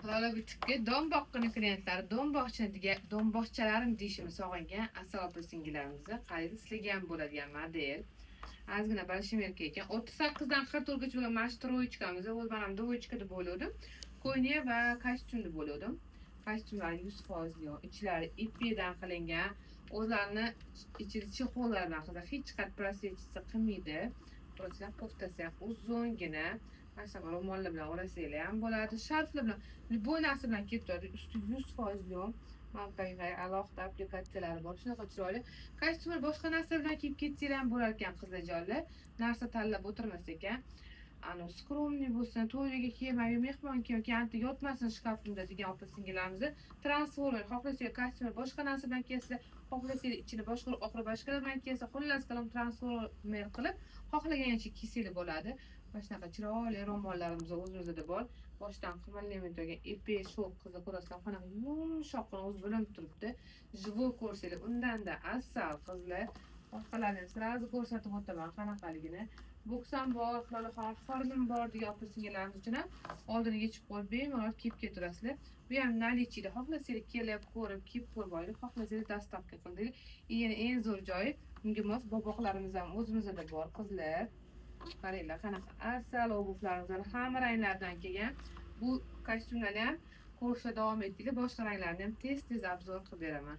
Lola butikka Donboqqini klientlari, Donboqchalarim deyishimni sog'ingan asal opa-singillarimizni qaraydi, sizlarga ham bo'ladigan model. Ozgina большемерка ekan. 38 dan 44 gacha bo'lgan mana shu troечкamiz. O'z menam двоечка deb o'yladim. Ko'yniya va kostyum deb o'yladim. Kostyumlar 100% ichlari ipdan qilingan. O'zlarini ichida chexollar bilan qilsa hech qanday prosvetchisi qilmaydi. Prochlar koftasi ham uzungina. Mana shu ro'mollar bilan o'rasanglar ham bo'ladi. Sharflar bilan любой narsa bilan kelib turadi. Usti 100% markaga alohida applikatsiyalari bor. Shunaqa chiroyli. Kostyumlar boshqa narsa bilan kiyib ketsanglar ham bo'lar ekan qizlarjonlar. Narsa tanlab o'tirmas ekan. Skromniy bo'lsin, to'yga kiymayu mehmon yoki anti yotmasin shkafimda degan opa-singillarimizni transformer, xohlasanglar kostyumlar boshqa narsa bilan kiysa, xohlasanglar ichini boshqa oxiri boshqa bilan kiysa, xullas kalom transformer qilib xohlagancha kiysanglar bo'ladi. Mana shunaqa chiroyli ro'mollarimiz o'zimizda bor. Boshdan qimirlamay turgan ipek shok qizlar ko'rasizlar, qanaqa yumshoqqina o'zi bilinib turibdi. Живой ko'rsanglar, undanda asal qizlar. Orqalarini sirazi ko'rsatib o'taman qanaqaligini. Bo'ksam bor, lolaxon formim bor degan opa-singillarimiz uchun ham oldini yechib qo'yib bemalol kiyib keturasizlar. Bu ham наличиеda xohlasanglar kelib ko'rib kiyib ko'rib oling, xohlasanglar dastavka qildik. Yana eng zo'r joyi bunga mos boboqlarimiz ham o'zimizda bor qizlar. Qaranglar qanaqa asal obuvlarimiz hamma ranglardan kelgan. Bu kostyumlarni ham ko'rishda davom etdik. Boshqa ranglarni ham tez-tez obzor qilib beraman.